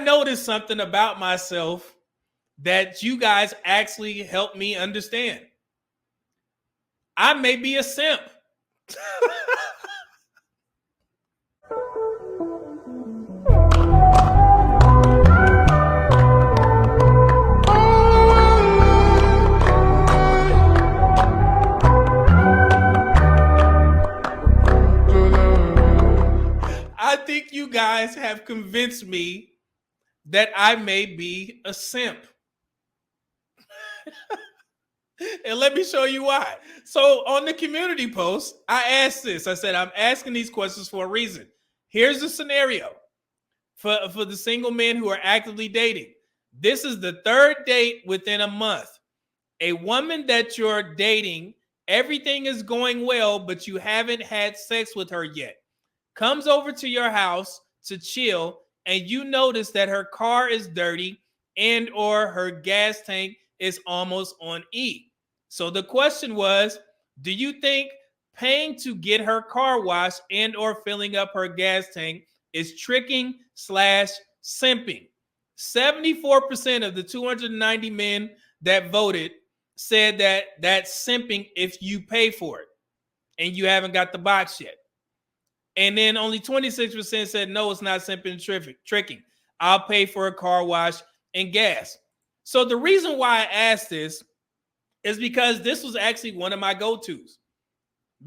noticed something about myself that you guys actually helped me understand. I may be a simp. I think you guys have convinced me that I may be a simp. And let me show you why. So on the community post, I asked this. I said, I'm asking these questions for a reason. Here's the scenario for the single men who are actively dating. This is the third date within a month. A woman that you're dating, everything is going well, but you haven't had sex with her yet, comes over to your house to chill, and you notice that her car is dirty and or her gas tank is almost on E. So the question was, do you think paying to get her car washed and or filling up her gas tank is tricking / simping? 74% of the 290 men that voted said that that's simping if you pay for it and you haven't got the box yet. And then only 26% said, no, it's not simping, tricking. I'll pay for a car wash and gas. So the reason why I asked this is because this was actually one of my go-tos.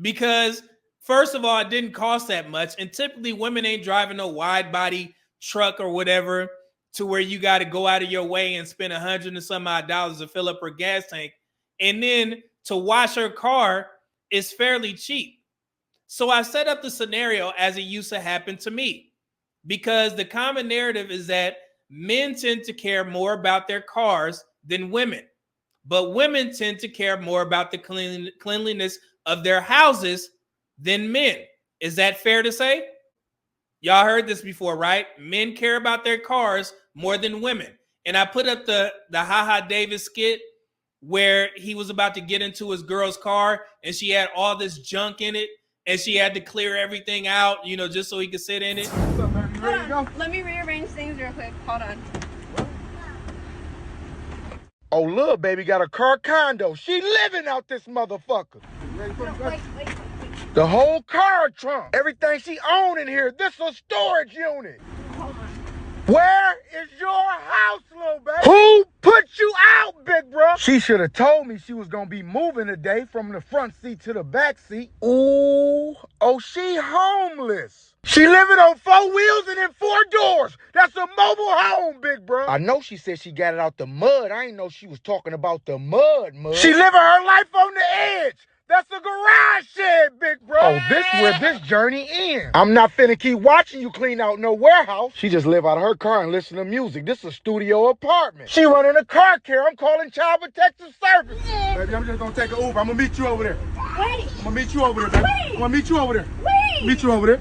Because first of all, it didn't cost that much. And typically women ain't driving no wide body truck or whatever to where you got to go out of your way and spend $100 and some odd dollars to fill up her gas tank. And then to wash her car is fairly cheap. So I set up the scenario as it used to happen to me, because the common narrative is that men tend to care more about their cars than women, but women tend to care more about the cleanliness of their houses than men. Is that fair to say? Y'all heard this before, right? Men care about their cars more than women. And I put up the HaHa Davis skit where he was about to get into his girl's car and she had all this junk in it and she had to clear everything out, you know, just so he could sit in it. What's up, baby? You ready to go? Let me rearrange things real quick. Hold on. Oh, little baby got a car condo. She living out this motherfucker. Wait. The whole car trunk. Everything she own in here. This is a storage unit. Hold on. Where is your house, little baby? Who put you out, big bro? She should have told me she was gonna be moving today from the front seat to the back seat. Ooh, oh, she homeless. She living on 4 wheels and in 4 doors. That's a mobile home, big bro. I know she said she got it out the mud. I ain't know she was talking about the mud. She living her life on the edge. That's a garage shed, big bro. Oh, this where this journey ends. I'm not finna keep watching you clean out no warehouse. She just live out of her car and listen to music. This is a studio apartment. She running a car care. I'm calling Child Protective Service. Baby, I'm just gonna take an Uber. I'm gonna meet you over there. Wait. I'm gonna meet you over there, baby. Wait. I'm gonna meet you over there. Wait. Meet you over there.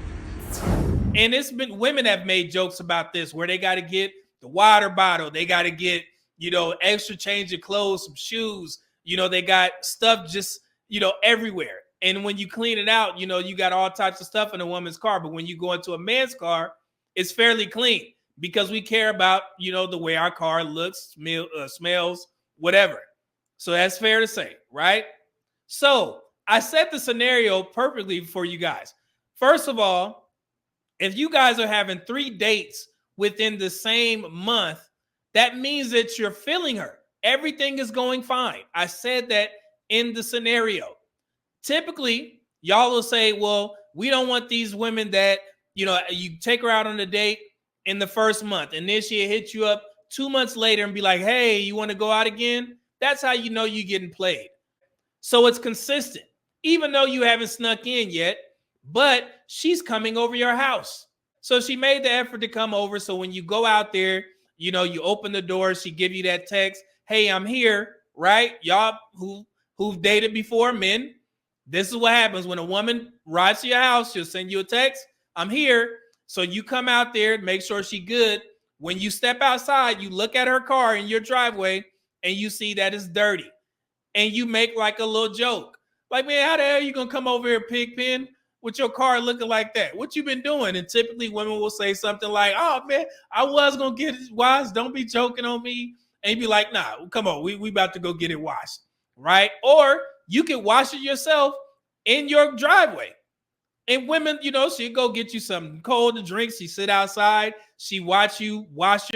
And it's been, women have made jokes about this where they got to get the water bottle. They got to get, you know, extra change of clothes, some shoes. You know, they got stuff just, you know, everywhere. And when you clean it out, you know, you got all types of stuff in a woman's car. But when you go into a man's car, it's fairly clean because we care about, you know, the way our car looks, smells, whatever. So that's fair to say, right? So I set the scenario perfectly for you guys. First of all, if you guys are having 3 dates within the same month, that means that you're feeling her. Everything is going fine. I said that in the scenario. Typically, y'all will say, well, we don't want these women that, you know, you take her out on a date in the first month and then she'll hit you up 2 months later and be like, hey, you want to go out again? That's how you know you're getting played. So it's consistent, even though you haven't snuck in yet, but she's coming over your house. So she made the effort to come over. So when you go out there, you know, you open the door, she give you that text, hey, I'm here, right? Y'all who've dated before, men, this is what happens when a woman rides to your house. She'll send you a text, I'm here. So you come out there, make sure she's good. When you step outside, you look at her car in your driveway and you see that it's dirty. And you make like a little joke. Like, man, how the hell are you going to come over here, Pigpen? with your car looking like that? What you been doing? And typically women will say something like, oh man, I was gonna get it washed. Don't be joking on me. And you'd be like, nah, come on, we about to go get it washed, right? Or you can wash it yourself in your driveway. And women, you know, she'd go get you something cold to drink. She sit outside. She watch you wash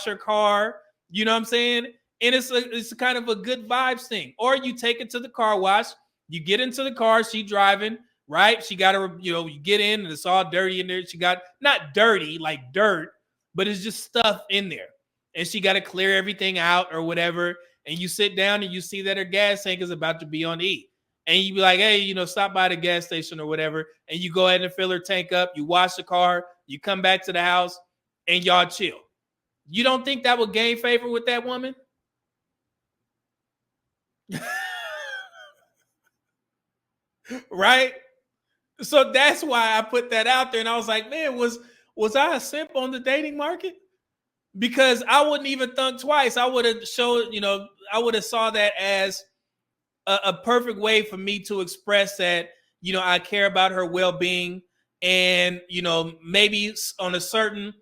her car. You know what I'm saying? And it's a kind of a good vibes thing. Or you take it to the car wash. You get into the car. She driving, right? She got to, you know, you get in and it's all dirty in there. She got not dirty like dirt, but it's just stuff in there. And she got to clear everything out or whatever. And you sit down and you see that her gas tank is about to be on E. And you be like, hey, you know, stop by the gas station or whatever. And you go ahead and fill her tank up. You wash the car. You come back to the house and y'all chill. You don't think that would gain favor with that woman? Right? So that's why I put that out there. And I was like, man, was I a simp on the dating market? Because I wouldn't even think twice. I would have showed, you know, I would have saw that as a perfect way for me to express that, you know, I care about her well-being and, you know, maybe on a certain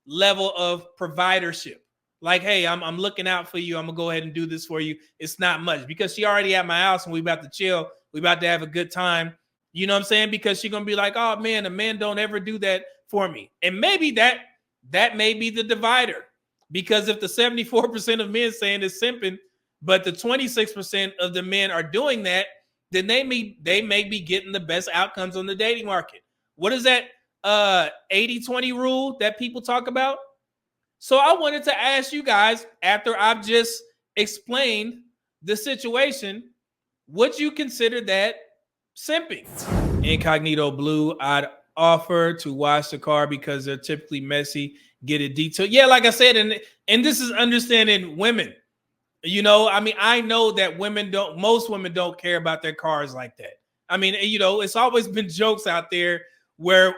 level of providership. Like, hey, I'm looking out for you. I'm gonna go ahead and do this for you. It's not much because she already at my house and we about to chill. We about to have a good time. You know what I'm saying? Because she's gonna be like, oh man, a man don't ever do that for me. And maybe that may be the divider. Because if the 74% of men saying it's simping, but the 26% of the men are doing that, then they may be getting the best outcomes on the dating market. What is that 80-20 rule that people talk about? So I wanted to ask you guys, after I've just explained the situation, would you consider that simping? Incognito Blue, I'd offer to wash the car because they're typically messy, get it detailed. Yeah, like I said, and this is understanding women. You know, I mean, I know that most women don't care about their cars like that. I mean, you know, it's always been jokes out there where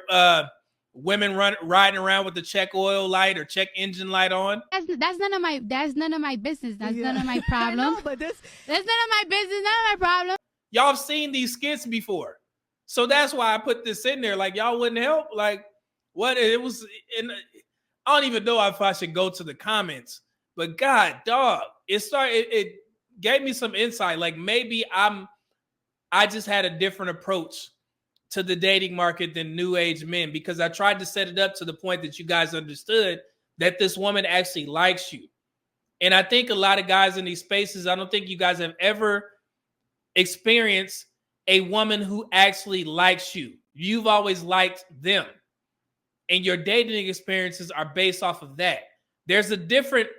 women riding around with the check oil light or check engine light on. That's none of my business. That's none of my problem. But that's none of my business, none of my problem. Y'all have seen these skits before. So that's why I put this in there. Like, y'all wouldn't help. Like, what it was in, I don't even know if I should go to the comments. But God, dog, it gave me some insight. Like maybe I just had a different approach to the dating market than new age men because I tried to set it up to the point that you guys understood that this woman actually likes you. And I think a lot of guys in these spaces, I don't think you guys have ever experienced a woman who actually likes you. You've always liked them. And your dating experiences are based off of that. There's a different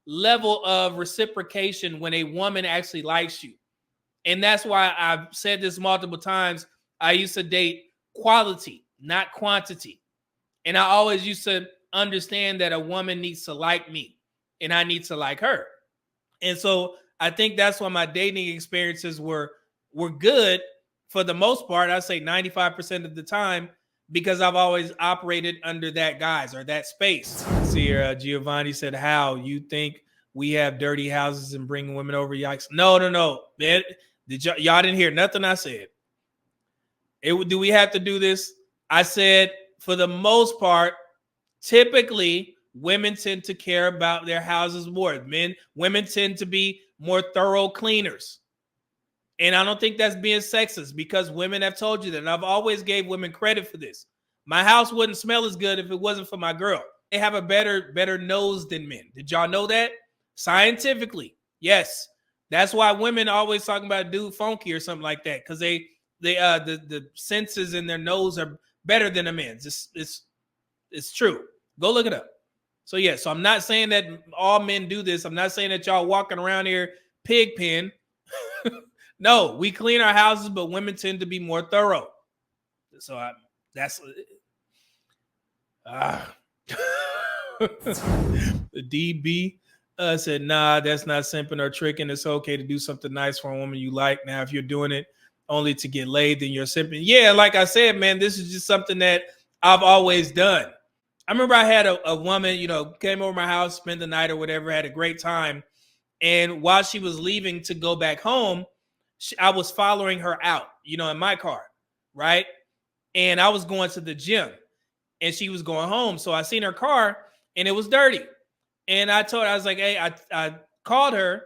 level of reciprocation when a woman actually likes you. And that's why I've said this multiple times. I used to date quality, not quantity. And I always used to understand that a woman needs to like me and I need to like her. And so I think that's why my dating experiences were good for the most part. I say 95% of the time, because I've always operated under that guise or that space. See here, Giovanni said, how you think we have dirty houses and bringing women over? Yikes. No. Man, y'all didn't hear nothing I said. Do we have to do this? I said, for the most part, typically women tend to care about their houses more. Women tend to be more thorough cleaners. And I don't think that's being sexist because women have told you that. And I've always gave women credit for this. My house wouldn't smell as good if it wasn't for my girl. They have a better nose than men. Did y'all know that? Scientifically, yes. That's why women always talking about dude funky or something like that because the senses in their nose are better than a man's. It's true. Go look it up. So yeah. So I'm not saying that all men do this. I'm not saying that y'all walking around here pig pen. No, we clean our houses, but women tend to be more thorough. So that's the DB said, nah, that's not simping or tricking. It's okay to do something nice for a woman you like. Now, if you're doing it only to get laid, then you're simping. Yeah, like I said, man, this is just something that I've always done. I remember I had a woman, you know, came over my house, spent the night or whatever, had a great time. And while she was leaving to go back home, I was following her out, you know, in my car, right? and I was going to the gym, and she was going home. So I seen her car, and it was dirty. And I told her, I was like, hey, I called her,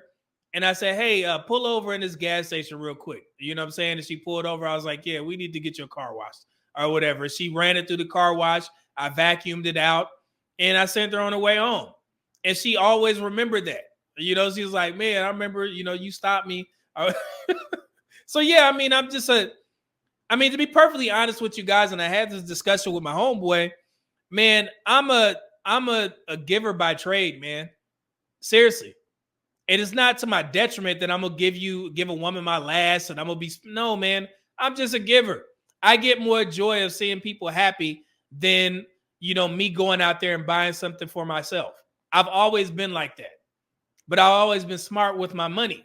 and I said, hey, pull over in this gas station real quick. You know what I'm saying? And she pulled over. I was like, yeah, we need to get your car washed or whatever. She ran it through the car wash. I vacuumed it out, and I sent her on her way home. And she always remembered that. You know, she was like, man, I remember, you know, you stopped me. So, yeah, I mean, to be perfectly honest with you guys, and I had this discussion with my homeboy, man, I'm a giver by trade, man. Seriously. It is not to my detriment that I'm gonna give a woman my last, and I'm gonna be no, man. I'm just a giver. I get more joy of seeing people happy than, you know, me going out there and buying something for myself. I've always been like that, but I've always been smart with my money.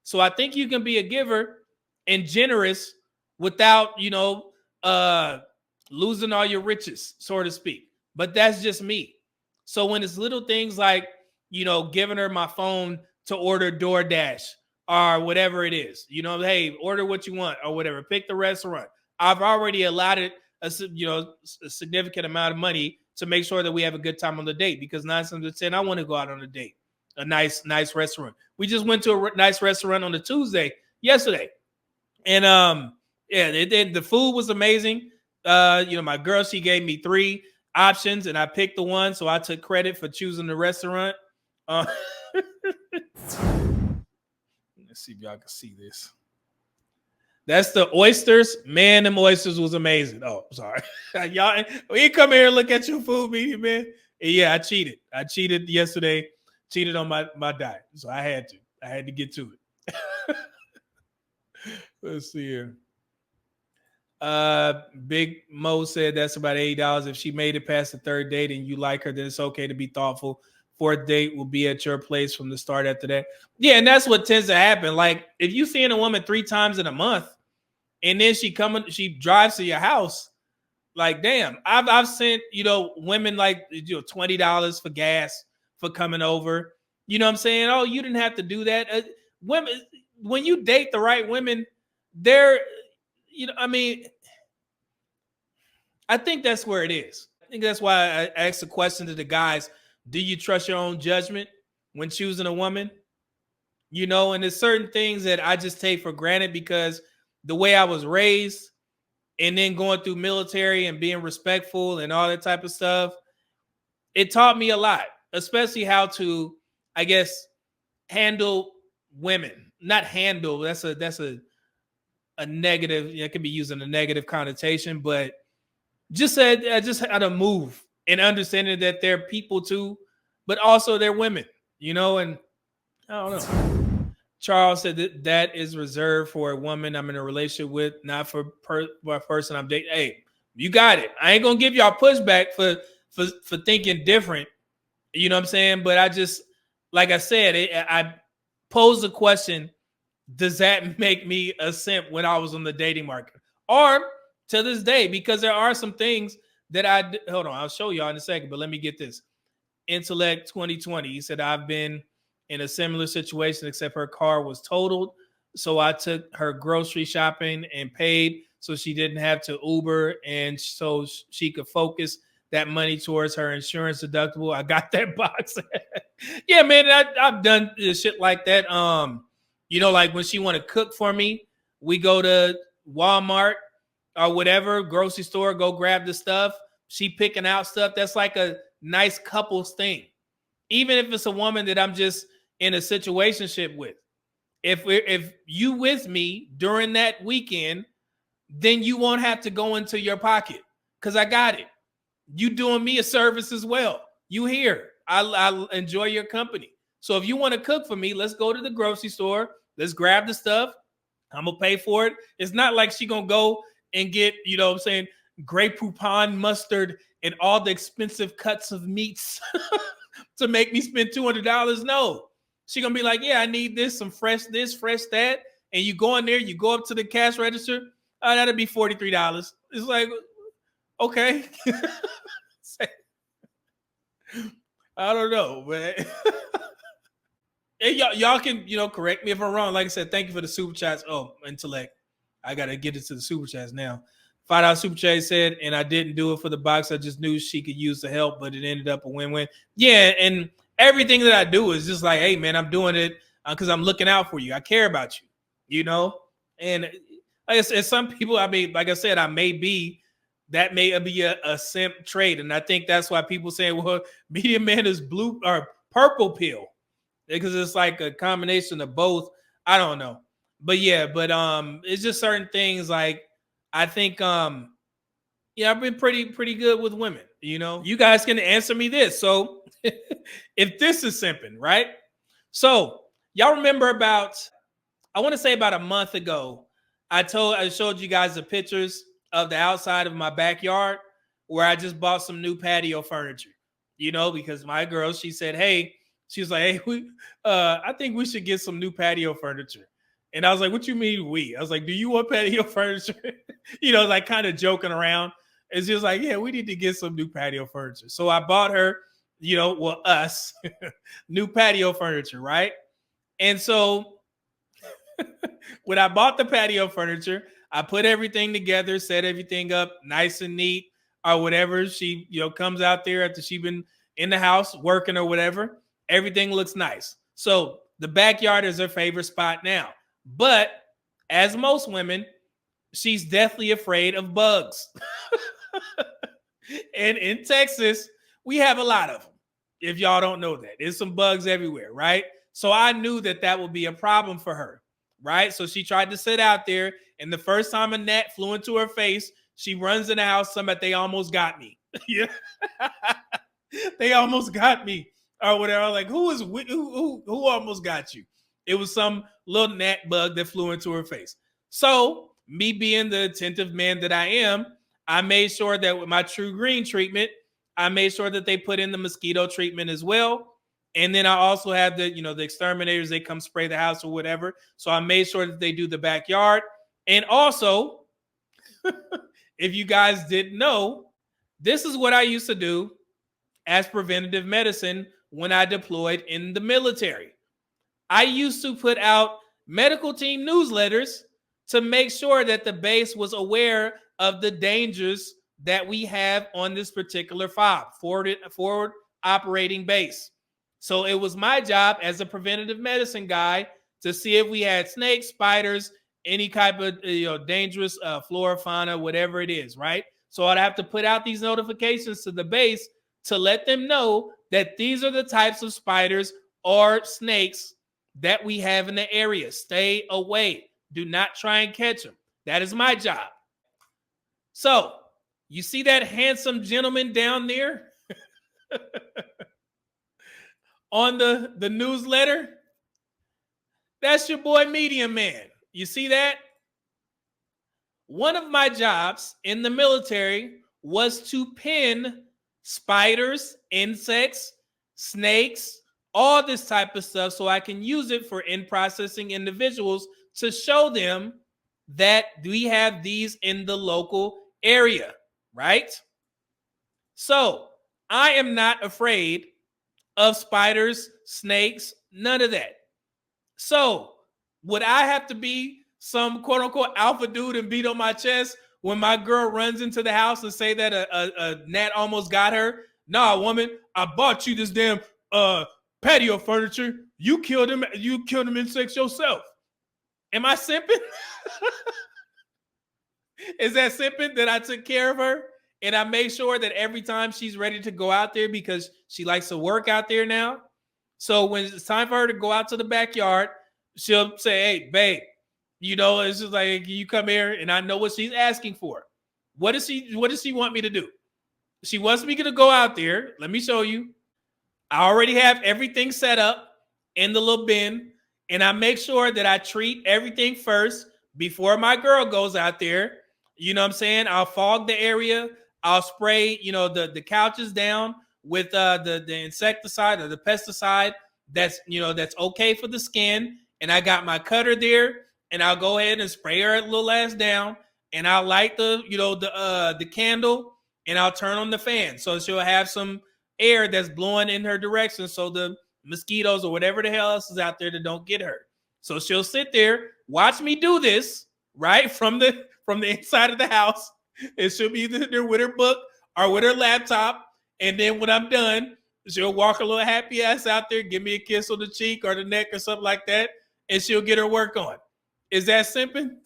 So I think you can be a giver and generous without, you know, losing all your riches, so to speak. But that's just me. So when it's little things like, you know, giving her my phone to order DoorDash or whatever it is, you know, hey, order what you want or whatever, pick the restaurant. I've already allotted a significant amount of money to make sure that we have a good time on the date, because 9 times out of 10, I want to go out on a date, a nice restaurant. We just went to a nice restaurant on a Tuesday yesterday, and the food was amazing. You know, my girl, she gave me 3 options, and I picked the one, so I took credit for choosing the restaurant. Let's see if y'all can see this. That's the oysters. Man, them oysters was amazing. Oh, sorry. Y'all, when you come here and look at your food meeting, man. And yeah, I cheated. I cheated yesterday. Cheated on my diet. So I had to get to it. Let's see here. Big Mo said that's about $80. If she made it past the 3rd date and you like her, then it's okay to be thoughtful. 4th date will be at your place from the start after that. Yeah, and that's what tends to happen. Like, if you seeing a woman 3 times in a month, and then she drives to your house, like, damn, I've sent, you know, women like, you know, $20 for gas for coming over. You know what I'm saying? Oh, you didn't have to do that. Women, when you date the right women, they're, you know, I mean, I think that's where it is. I think that's why I asked the question to the guys: do you trust your own judgment when choosing a woman? You know, and there's certain things that I just take for granted because the way I was raised, and then going through military and being respectful and all that type of stuff, it taught me a lot, especially how to, I guess, handle women. Not handle, that's a negative, it can be used in a negative connotation, but just how to move and understanding that they're people too, but also they're women, you know. And I don't know. Charles said that is reserved for a woman I'm in a relationship with, not for a person I'm dating. Hey, you got it. I ain't gonna give y'all pushback for thinking different. You know what I'm saying? But I just, like I said, I posed the question: does that make me a simp when I was on the dating market, or to this day? Because there are some things that hold on, I'll show y'all in a second. But let me get this. Intellect 2020. He said, I've been in a similar situation, except her car was totaled. So I took her grocery shopping and paid so she didn't have to Uber, and so she could focus that money towards her insurance deductible. I got that box. Yeah, man, I've done shit like that. You know, like when she want to cook for me, we go to Walmart or whatever, grocery store, go grab the stuff. She picking out stuff. That's like a nice couples thing. Even if it's a woman that I'm just in a situationship with. If you with me during that weekend, then you won't have to go into your pocket because I got it. You doing me a service as well. You here. I enjoy your company. So if you want to cook for me, let's go to the grocery store. Let's grab the stuff. I'm going to pay for it. It's not like she going to go and get, you know what I'm saying, Grey Poupon mustard and all the expensive cuts of meats to make me spend $200. No. She going to be like, yeah, I need some fresh this, fresh that. And you go in there, you go up to the cash register. Oh, that'll be $43. It's like, okay. I don't know, man. Hey, y'all can, you know, correct me if I'm wrong. Like I said, thank you for the super chats. Oh, Intellect. I got to get into the super chats now. $5 super chat said, and I didn't do it for the box. I just knew she could use the help, but it ended up a win-win. Yeah, and everything that I do is just like, hey, man, I'm doing it because I'm looking out for you. I care about you, you know? And like I said, some people, I mean, like I said, that may be a simp trait. And I think that's why people say, well, medium man is blue or purple pill, because it's like a combination of both. I don't know. But yeah, it's just certain things like I think yeah, I've been pretty good with women, you know. You guys can answer me this. So if this is simping, right? So y'all remember I want to say about a month ago, I showed you guys the pictures of the outside of my backyard where I just bought some new patio furniture, you know, because my girl, she said, hey, she was like, hey, I think we should get some new patio furniture. And I was like, what you mean we? I was like, do you want patio furniture? You know, like kind of joking around. And she was like, yeah, we need to get some new patio furniture. So I bought her, you know, well, us, new patio furniture, right? And so when I bought the patio furniture, I put everything together, set everything up nice and neat or whatever. She, you know, comes out there after she's been in the house working or whatever. Everything looks nice. So the backyard is her favorite spot now. But as most women, she's deathly afraid of bugs. And in Texas, we have a lot of them. If y'all don't know that, there's some bugs everywhere, right? So I knew that would be a problem for her, right? So she tried to sit out there, and the first time a gnat flew into her face, she runs in the house. They almost got me. Yeah, they almost got me, or whatever. Like, who almost got you? It was some little gnat bug that flew into her face. So me being the attentive man that I am, I made sure that with my True Green treatment, I made sure that they put in the mosquito treatment as well. And then I also have the exterminators, they come spray the house or whatever. So I made sure that they do the backyard. And also, if you guys didn't know, this is what I used to do as preventative medicine when I deployed in the military. I used to put out medical team newsletters to make sure that the base was aware of the dangers that we have on this particular FOB, forward operating base. So it was my job as a preventative medicine guy to see if we had snakes, spiders, any type of dangerous flora, fauna, whatever it is, right? So I'd have to put out these notifications to the base to let them know that these are the types of spiders or snakes that we have in the area. Stay away. Do not try and catch them. That is my job. So you see that handsome gentleman down there on the newsletter? That's your boy Medium Man. You see that? One of my jobs in the military was to pin spiders, insects, snakes, all this type of stuff so I can use it for in-processing individuals to show them that we have these in the local area, right? So I am not afraid of spiders, snakes, none of that. So would I have to be some quote unquote alpha dude and beat on my chest when my girl runs into the house and say that a gnat almost got her? Nah, woman, I bought you this damn patio furniture. You killed him insects yourself. Am I simping? Is that simping that I took care of her? And I make sure that every time she's ready to go out there, because she likes to work out there now. So when it's time for her to go out to the backyard, she'll say, hey, babe, it's just like, you come here, and I know what she's asking for. What does she want me to do? She wants me to go out there. Let me show you. I already have everything set up in the little bin, and I make sure that I treat everything first before my girl goes out there. You know what I'm saying? I'll fog the area. I'll spray, the couches down with the insecticide or the pesticide that's okay for the skin. And I got my cutter there, and I'll go ahead and spray her little ass down, and I'll light the candle, and I'll turn on the fan so she'll have some air that's blowing in her direction so the mosquitoes or whatever the hell else is out there that don't get her. So she'll sit there, watch me do this, right, from the inside of the house, And she'll be either there with her book or with her laptop. And then when I'm done, she'll walk a little happy ass out there, give me a kiss on the cheek or the neck or something like that, and she'll get her work on. Is that simping?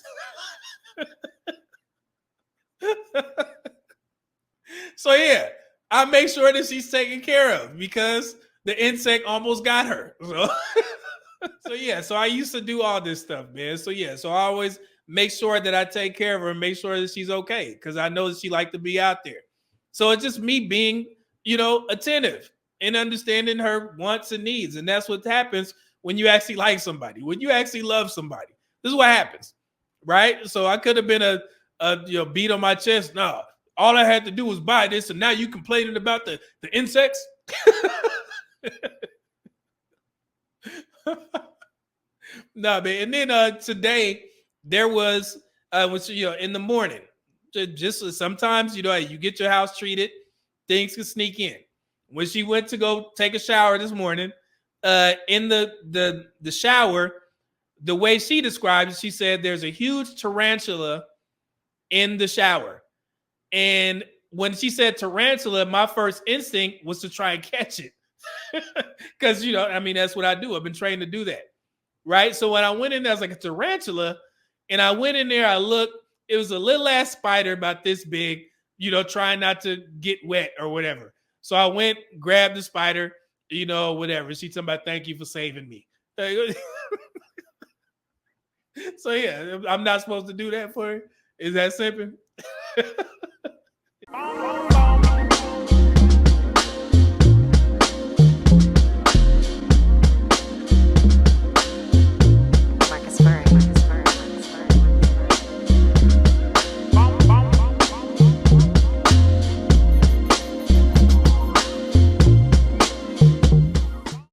So yeah, I make sure that she's taken care of because the insect almost got her. So yeah, so I used to do all this stuff, man. So yeah, so I always make sure that I take care of her and make sure that she's okay because I know that she like to be out there. So it's just me being, attentive and understanding her wants and needs, and that's what happens when you actually like somebody, when you actually love somebody. This is what happens, right? So I could have been a beat on my chest. No, all I had to do was buy this, and now you complaining about the insects. No, man. And then today there was in the morning. Just sometimes you get your house treated, things can sneak in. When she went to go take a shower this morning, in the shower, the way she described it, she said there's a huge tarantula in the shower. And when she said tarantula, my first instinct was to try and catch it. Because, that's what I do. I've been trained to do that. Right. So when I went in there, I was like a tarantula. And I went in there, I looked, it was a little ass spider about this big, trying not to get wet or whatever. So I went, grabbed the spider, whatever. She talking about, thank you for saving me. So yeah, I'm not supposed to do that for her. Is that simping?